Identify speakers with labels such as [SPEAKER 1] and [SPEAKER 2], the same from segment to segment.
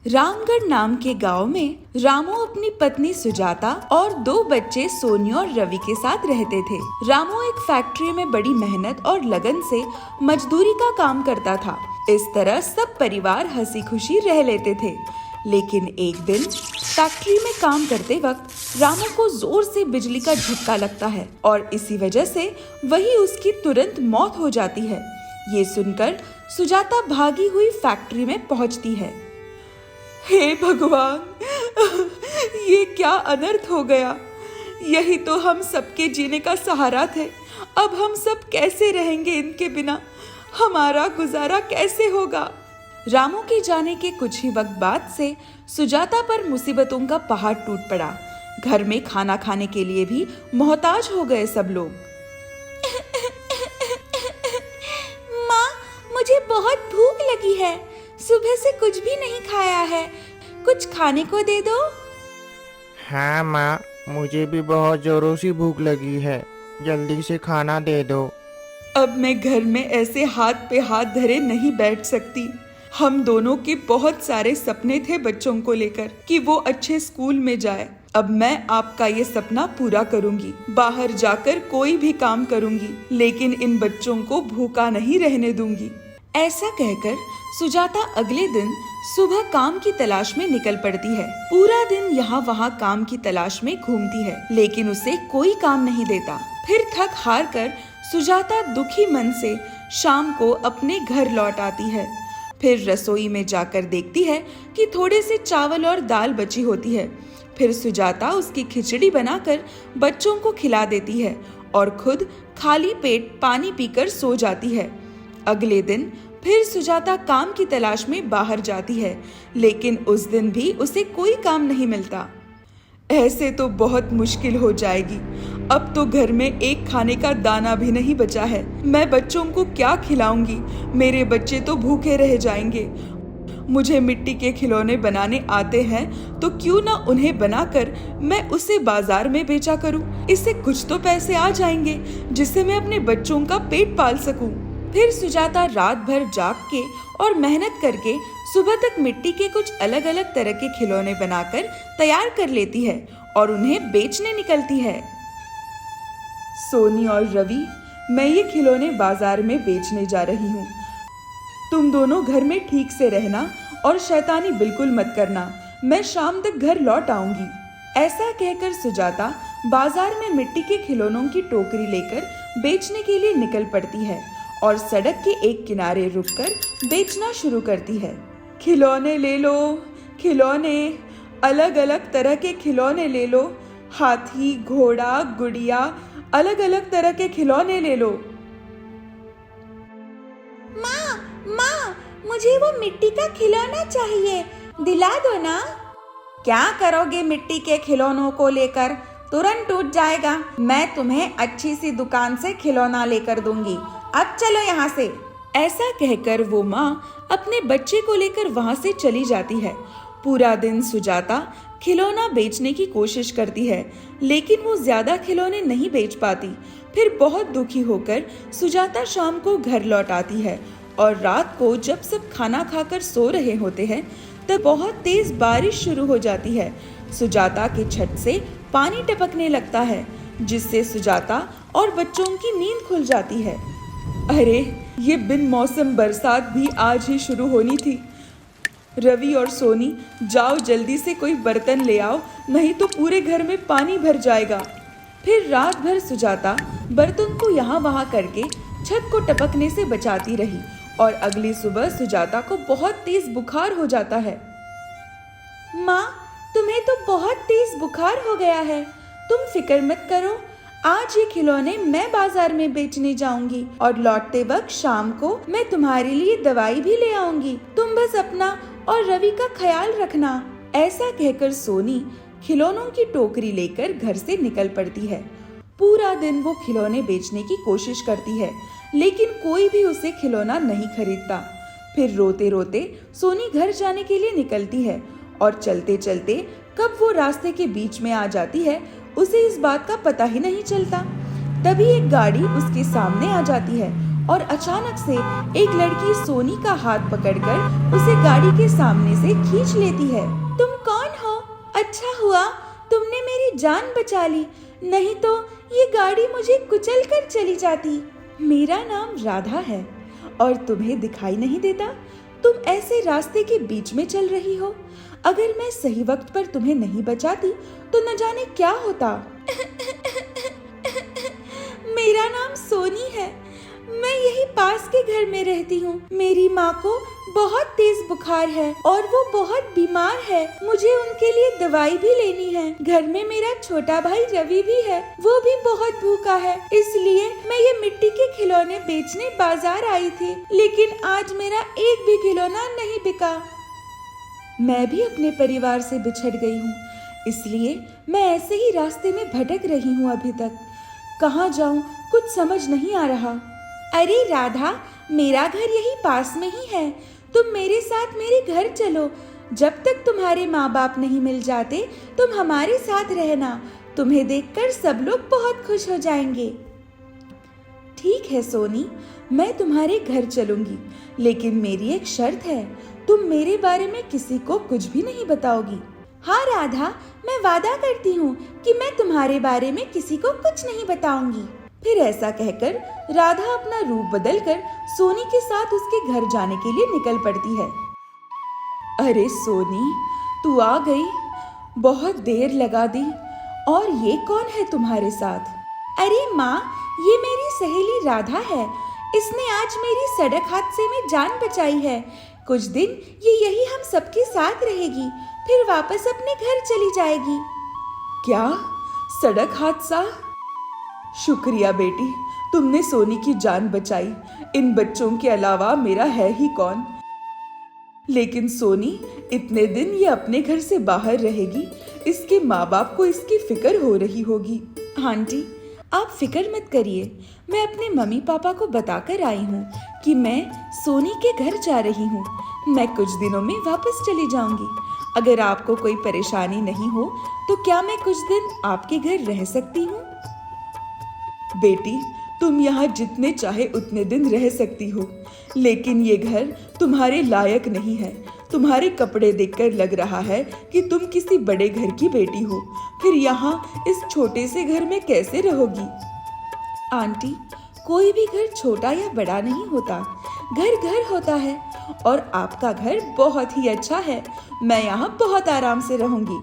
[SPEAKER 1] रामगढ़ नाम के गांव में रामू अपनी पत्नी सुजाता और 2 बच्चे सोनी और रवि के साथ रहते थे। रामू एक फैक्ट्री में बड़ी मेहनत और लगन से मजदूरी का काम करता था। इस तरह सब परिवार हंसी खुशी रह लेते थे। लेकिन एक दिन फैक्ट्री में काम करते वक्त रामू को जोर से बिजली का झटका लगता है और इसी वजह से वही उसकी तुरंत मौत हो जाती है। ये सुनकर सुजाता भागी हुई फैक्ट्री में पहुंचती है। हे भगवान, ये क्या अनर्थ हो गया। यही तो हम सबके जीने का सहारा थे। अब हम सब कैसे रहेंगे इनके बिना? हमारा गुजारा कैसे होगा? रामू के जाने के कुछ ही वक्त बाद से सुजाता पर मुसीबतों का पहाड़ टूट पड़ा। घर में खाना खाने के लिए भी मोहताज हो गए सब लोग।
[SPEAKER 2] माँ, मुझे बहुत भूख लगी है। सुबह से कुछ भी नहीं खाया है। कुछ खाने को दे दो।
[SPEAKER 3] हाँ माँ, मुझे भी बहुत जोरों से भूख लगी है। जल्दी से खाना दे दो।
[SPEAKER 1] अब मैं घर में ऐसे हाथ पे हाथ धरे नहीं बैठ सकती। हम दोनों के बहुत सारे सपने थे बच्चों को लेकर कि वो अच्छे स्कूल में जाए। अब मैं आपका ये सपना पूरा करूंगी। बाहर जाकर कोई भी काम करूंगी, लेकिन इन बच्चों को भूखा नहीं रहने दूंगी। ऐसा कहकर सुजाता अगले दिन सुबह काम की तलाश में निकल पड़ती है। पूरा दिन यहाँ वहाँ काम की तलाश में घूमती है, लेकिन उसे कोई काम नहीं देता। फिर थक हार कर सुजाता दुखी मन से शाम को अपने घर लौट आती है। फिर रसोई में जाकर देखती है कि थोड़े से चावल और दाल बची होती है। फिर सुजाता उसकी खिचड़ी बनाकर बच्चों को खिला देती है और खुद खाली पेट पानी पीकर सो जाती है। अगले दिन फिर सुजाता काम की तलाश में बाहर जाती है, लेकिन उस दिन भी उसे कोई काम नहीं मिलता। ऐसे तो बहुत मुश्किल हो जाएगी। अब तो घर में एक खाने का दाना भी नहीं बचा है। मैं बच्चों को क्या खिलाऊंगी? मेरे बच्चे तो भूखे रह जाएंगे। मुझे मिट्टी के खिलौने बनाने आते हैं, तो क्यों ना उन्हें बनाकर मैं उसे बाजार में बेचा करूं। इससे कुछ तो पैसे आ जाएंगे, जिससे मैं अपने बच्चों का पेट पाल सकूं। फिर सुजाता रात भर जाग के और मेहनत करके सुबह तक मिट्टी के कुछ अलग अलग तरह के खिलौने बनाकर तैयार कर लेती है और उन्हें बेचने निकलती है। सोनी और रवि, मैं ये खिलौने बाजार में बेचने जा रही हूँ। तुम दोनों घर में ठीक से रहना और शैतानी बिल्कुल मत करना। मैं शाम तक घर लौट आऊंगी। ऐसा कहकर सुजाता बाजार में मिट्टी के खिलौनों की टोकरी लेकर बेचने के लिए निकल पड़ती है और सड़क के एक किनारे रुककर बेचना शुरू करती है। खिलौने ले लो, खिलौने, अलग अलग तरह के खिलौने ले लो। हाथी, घोड़ा, गुड़िया, अलग अलग तरह के खिलौने ले लो।
[SPEAKER 2] माँ, मुझे वो मिट्टी का खिलौना चाहिए। दिला दो ना। क्या करोगे मिट्टी के खिलौनों को लेकर? तुरंत टूट जाएगा। मैं तुम्हें अच्छी सी दुकान से खिलौना लेकर दूंगी। अब चलो यहाँ से।
[SPEAKER 1] ऐसा कहकर वो माँ अपने बच्चे को लेकर वहाँ से चली जाती है। पूरा दिन सुजाता खिलौना बेचने की कोशिश करती है, लेकिन वो ज्यादा खिलौने नहीं बेच पाती। फिर बहुत दुखी होकर सुजाता शाम को घर लौट आती है और रात को जब सब खाना खाकर सो रहे होते हैं, तब बहुत तेज बारिश शुरू हो जाती है। सुजाता के छत से पानी टपकने लगता है, जिससे सुजाता और बच्चों की नींद खुल जाती है। अरे, ये बिन मौसम बरसात भी आज ही शुरू होनी थी। रवि और सोनी, जाओ जल्दी से कोई बर्तन ले आओ, नहीं तो पूरे घर में पानी भर जाएगा। फिर रात भर सुजाता बर्तन को यहाँ वहाँ करके छत को टपकने से बचाती रही और अगली सुबह सुजाता को बहुत तेज बुखार हो जाता है।
[SPEAKER 2] माँ, तुम्हें तो बहुत तेज बुखार हो गया है। तुम फिक्र मत करो। आज ये खिलौने मैं बाजार में बेचने जाऊंगी और लौटते वक्त शाम को मैं तुम्हारे लिए दवाई भी ले आऊंगी। तुम बस अपना और रवि का ख्याल रखना।
[SPEAKER 1] ऐसा कहकर सोनी खिलौनों की टोकरी लेकर घर से निकल पड़ती है। पूरा दिन वो खिलौने बेचने की कोशिश करती है, लेकिन कोई भी उसे खिलौना नहीं खरीदता। फिर रोते रोते सोनी घर जाने के लिए निकलती है और चलते चलते कब वो रास्ते के बीच में आ जाती है, उसे इस बात का पता ही नहीं चलता। तभी एक गाड़ी उसके सामने आ जाती है
[SPEAKER 2] और अचानक से एक लड़की सोनी का हाथ पकड़कर उसे गाड़ी के सामने से खींच लेती है। तुम कौन हो? अच्छा हुआ तुमने मेरी जान बचा ली, नहीं तो ये गाड़ी मुझे कुचल कर चली जाती। मेरा नाम राधा है और तुम्हें दिखाई नहीं देता? तुम ऐसे रास्ते के बीच में चल रही हो। अगर मैं सही वक्त पर तुम्हें नहीं बचाती तो न जाने क्या होता। मेरा नाम सोनी है, मैं यही पास के घर में रहती हूँ। मेरी माँ को बहुत तेज बुखार है और वो बहुत बीमार है। मुझे उनके लिए दवाई भी लेनी है। घर में मेरा छोटा भाई रवि भी है, वो भी बहुत भूखा है। इसलिए मैं ये मिट्टी के खिलौने बेचने बाजार आई थी, लेकिन आज मेरा एक भी खिलौना नहीं बिका। मैं भी अपने परिवार से बिछड़ गई हूँ, इसलिए मैं ऐसे ही रास्ते में भटक रही हूँ अभी तक। कहाँ जाऊँ कुछ समझ नहीं आ रहा। अरे राधा, मेरा घर यही पास में ही है, तुम मेरे साथ मेरे घर चलो। जब तक तुम्हारे माँ बाप नहीं मिल जाते तुम हमारे साथ रहना। तुम्हें देखकर सब लोग बहुत खुश हो जाएंगे। ठीक है सोनी, मैं तुम्हारे घर चलूंगी, लेकिन मेरी एक शर्त है, तुम मेरे बारे में किसी को कुछ भी नहीं बताओगी। हाँ राधा, मैं वादा करती हूँ कि मैं तुम्हारे बारे में किसी को कुछ नहीं बताऊंगी। फिर ऐसा कहकर राधा अपना रूप बदलकर सोनी के साथ उसके घर जाने के लिए निकल पड़ती है।
[SPEAKER 1] अरे सोनी, तू आ गई, बहुत देर लगा दी। और ये कौन है तुम्हारे साथ?
[SPEAKER 2] अरे माँ, ये मेरी सहेली राधा है। इसने आज मेरी सड़क हादसे में जान बचाई है। कुछ दिन ये यही हम सबके साथ रहेगी, फिर वापस अपने घर चली जाएगी।
[SPEAKER 1] क्या? सड़क हादसा? शुक्रिया बेटी, तुमने सोनी की जान बचाई। इन बच्चों के अलावा मेरा है ही कौन। लेकिन सोनी इतने दिन ये अपने घर से बाहर रहेगी, इसके माँ बाप को इसकी फिक्र हो रही होगी।
[SPEAKER 2] आंटी, आप फिक्र मत करिए, मैं अपने मम्मी पापा को बताकर आई हूँ कि मैं सोनी के घर जा रही हूँ। मैं कुछ दिनों में वापस चली जाऊंगी। अगर आपको कोई परेशानी नहीं हो तो क्या मैं कुछ दिन आपके घर रह सकती हूँ?
[SPEAKER 1] बेटी, तुम यहाँ जितने चाहे उतने दिन रह सकती हो, लेकिन ये घर तुम्हारे लायक नहीं है। तुम्हारे कपड़े देखकर लग रहा है कि तुम किसी बड़े घर की बेटी हो। फिर यहाँ इस छोटे से घर में कैसे रहोगी?
[SPEAKER 2] आंटी, कोई भी घर छोटा या बड़ा नहीं होता, घर घर होता है। और आपका घर बहुत ही अच्छा है, मैं यहाँ बहुत आराम से रहूंगी।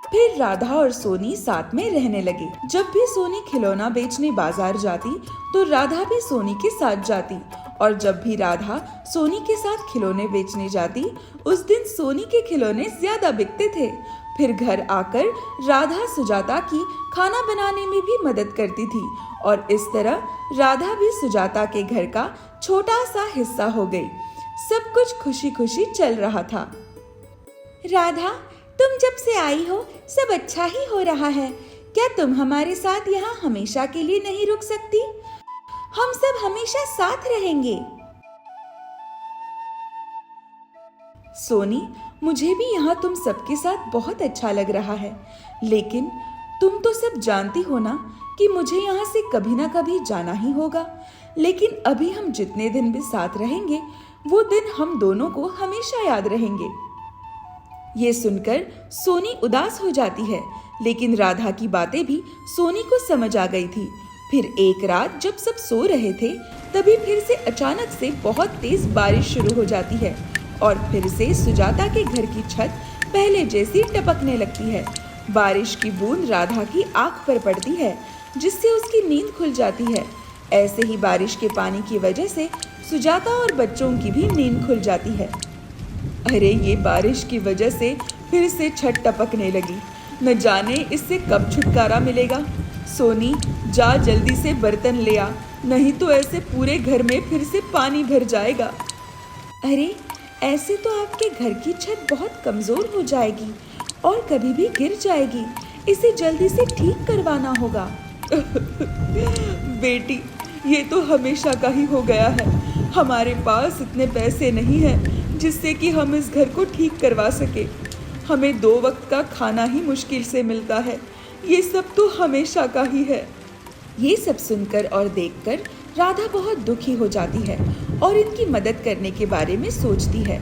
[SPEAKER 1] फिर राधा और सोनी साथ में रहने लगे। जब भी सोनी खिलौना बेचने बाजार जाती तो राधा भी सोनी के साथ जाती, और जब भी राधा सोनी के साथ खिलौने बेचने जाती उस दिन सोनी के खिलौने ज्यादा बिकते थे। फिर घर आकर राधा सुजाता की खाना बनाने में भी मदद करती थी, और इस तरह राधा भी सुजाता के घर का छोटा सा हिस्सा हो गई। सब कुछ खुशी खुशी चल रहा था।
[SPEAKER 2] राधा, तुम जब से आई हो सब अच्छा ही हो रहा है। क्या तुम हमारे साथ यहाँ हमेशा के लिए नहीं रुक सकती? हम सब हमेशा साथ रहेंगे।
[SPEAKER 1] सोनी, मुझे भी यहाँ तुम सबके साथ बहुत अच्छा लग रहा है, लेकिन तुम तो सब जानती हो ना कि मुझे यहाँ से कभी ना कभी जाना ही होगा। लेकिन अभी हम जितने दिन भी साथ रहेंगे वो दिन हम दोनों को हमेशा याद रहेंगे। ये सुनकर सोनी उदास हो जाती है, लेकिन राधा की बातें भी सोनी को समझ आ गई थी। फिर एक रात जब सब सो रहे थे तभी फिर से अचानक से बहुत तेज बारिश शुरू हो जाती है, और फिर से सुजाता के घर की छत पहले जैसी टपकने लगती है। बारिश की बूंद राधा की आंख पर पड़ती है, जिससे उसकी नींद खुल जाती है। ऐसे ही बारिश के पानी की वजह से सुजाता और बच्चों की भी नींद खुल जाती है। अरे, ये बारिश की वजह से फिर से छत टपकने लगी। न जाने इससे कब छुटकारा मिलेगा। सोनी, जा जल्दी से बर्तन ले आ, नहीं तो ऐसे पूरे घर में फिर से पानी भर जाएगा।
[SPEAKER 2] अरे, ऐसे तो आपके घर की छत बहुत कमजोर हो जाएगी और कभी भी गिर जाएगी। इसे जल्दी से ठीक करवाना होगा।
[SPEAKER 1] बेटी, ये तो हमेशा का ही हो गया है। हमारे पास इतने पैसे नहीं हैं जिससे कि हम इस घर को ठीक करवा सके। हमें 2 वक्त का खाना ही मुश्किल से मिलता है। ये सब तो हमेशा का ही है।
[SPEAKER 2] ये सब सुनकर और देखकर राधा बहुत दुखी हो जाती है और इनकी मदद करने के बारे में सोचती है।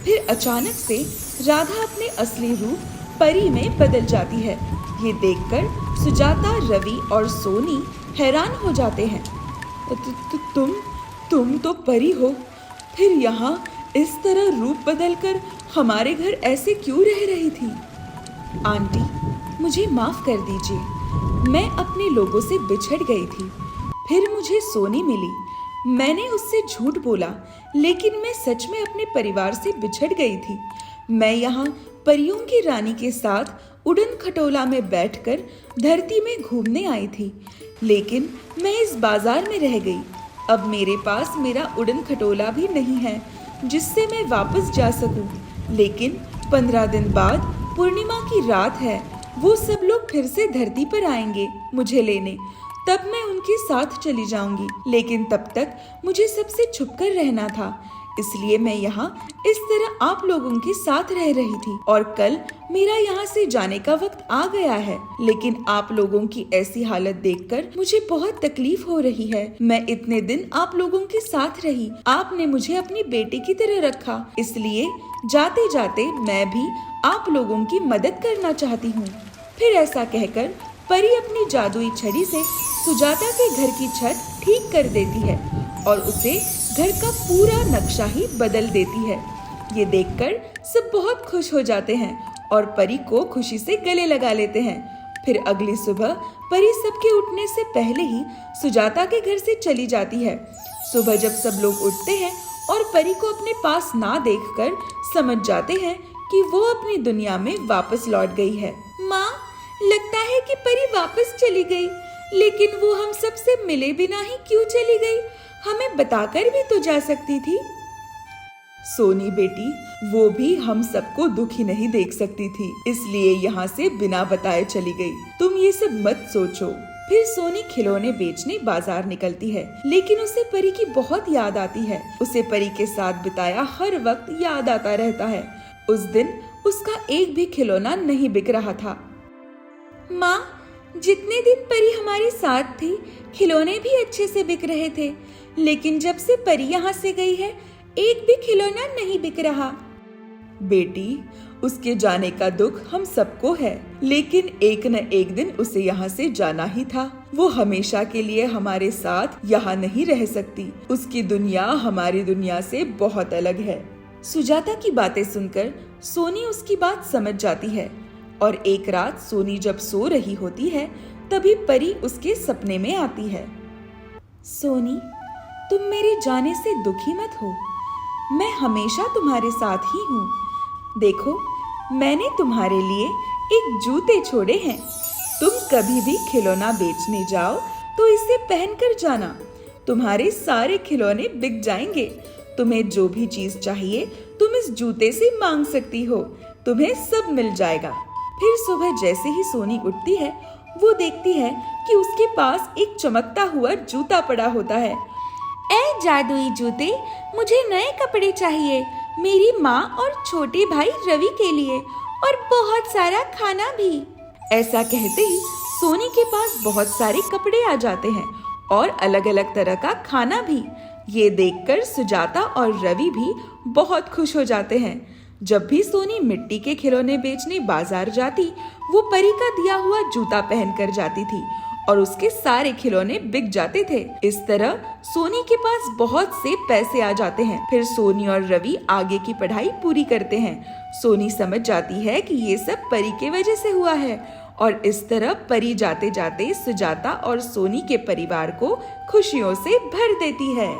[SPEAKER 2] फिर अचानक से राधा अपने असली रूप परी में बदल जाती है। ये देखकर सुजाता, रवि और सोनी हैरान हो जाते हैं। तुम तो परी हो, फिर यहाँ इस तरह रूप बदलकर हमारे घर ऐसे क्यों रह रही थी?
[SPEAKER 1] आंटी, मुझे माफ कर दीजिए, मैं अपने लोगों से बिछड़ गई थी। फिर मुझे सोनी मिली, मैंने उससे झूठ बोला, लेकिन मैं सच में अपने परिवार से बिछड़ गई थी। मैं यहाँ परियों की रानी के साथ उड़न खटोला में बैठकर धरती में घूमने आई थी, लेकिन मैं इस बाजार में रह गई। अब मेरे पास मेरा उड़न खटोला भी नहीं है जिससे मैं वापस जा सकूं। लेकिन 15 दिन बाद पूर्णिमा की रात है, वो सब लोग फिर से धरती पर आएंगे मुझे लेने, तब मैं उनके साथ चली जाऊंगी। लेकिन तब तक मुझे सबसे छुपकर रहना था, इसलिए मैं यहाँ इस तरह आप लोगों के साथ रह रही थी और कल मेरा यहाँ से जाने का वक्त आ गया है। लेकिन आप लोगों की ऐसी हालत देखकर मुझे बहुत तकलीफ हो रही है। मैं इतने दिन आप लोगों के साथ रही, आपने मुझे अपनी बेटी की तरह रखा, इसलिए जाते जाते मैं भी आप लोगों की मदद करना चाहती हूँ। फिर ऐसा कहकर परी अपनी जादुई छड़ी से सुजाता के घर की छत ठीक कर देती है और उसे घर का पूरा नक्शा ही बदल देती है। ये देखकर सब बहुत खुश हो जाते हैं और परी को खुशी से गले लगा लेते हैं। फिर अगली सुबह परी सबके उठने से पहले ही सुजाता के घर से चली जाती है। सुबह जब सब लोग उठते हैं और परी को अपने पास ना देखकर समझ जाते हैं कि वो अपनी दुनिया में वापस लौट गई है।
[SPEAKER 2] माँ, लगता है कि परी वापस चली गई, लेकिन वो हम सबसे मिले बिना ही क्यों चली गई? हमें बताकर भी तो जा सकती थी।
[SPEAKER 1] सोनी बेटी, वो भी हम सबको दुखी नहीं देख सकती थी, इसलिए यहाँ से बिना बताए चली गई। तुम ये सब मत सोचो। फिर सोनी खिलौने बेचने बाजार निकलती है, लेकिन उसे परी की बहुत याद आती है। उसे परी के साथ बिताया हर वक्त याद आता रहता है। उस दिन उसका एक भी खिलौना नहीं बिक रहा था।
[SPEAKER 2] माँ, जितने दिन परी हमारे साथ थी, खिलौने भी अच्छे से बिक रहे थे, लेकिन जब से परी यहाँ से गई है, एक भी खिलौना नहीं बिक रहा।
[SPEAKER 1] बेटी, उसके जाने का दुख हम सबको है, लेकिन एक न एक दिन उसे यहाँ से जाना ही था। वो हमेशा के लिए हमारे साथ यहाँ नहीं रह सकती। उसकी दुनिया हमारी दुनिया से बहुत अलग है। सुजाता की बातें सुनकर सोनी उसकी बात समझ जाती है और एक रात सोनी जब सो रही होती है, तभी परी उसके सपने में आती है।
[SPEAKER 2] सोनी, तुम मेरे जाने से दुखी मत हो, मैं हमेशा तुम्हारे साथ ही हूँ। देखो, मैंने तुम्हारे लिए एक जूते छोड़े हैं। तुम कभी भी खिलौना बेचने जाओ तो इसे पहनकर जाना। तुम्हारे सारे खिलौने बिक जाएंगे। तुम्हें जो भी चीज चाहिए तुम इस जूते से मांग सकती हो, तुम्हें सब मिल जाएगा। फिर सुबह जैसे ही सोनी उठती है, वो देखती है कि उसके पास एक चमकता हुआ जूता पड़ा होता है। ए जादुई जूते, मुझे नए कपड़े चाहिए, मेरी माँ और छोटे भाई रवि के लिए, और बहुत सारा खाना भी।
[SPEAKER 1] ऐसा कहते ही सोनी के पास बहुत सारे कपड़े आ जाते हैं और अलग अलग तरह का खाना भी। ये देखकर सुजाता और रवि भी बहुत खुश हो जाते हैं। जब भी सोनी मिट्टी के खिलौने बेचने बाजार जाती, वो परी का दिया हुआ जूता पहनकर जाती थी और उसके सारे खिलौने बिक जाते थे। इस तरह सोनी के पास बहुत से पैसे आ जाते हैं। फिर सोनी और रवि आगे की पढ़ाई पूरी करते हैं। सोनी समझ जाती है कि ये सब परी के वजह से हुआ है और इस तरह परी जाते जाते सुजाता और सोनी के परिवार को खुशियों से भर देती है।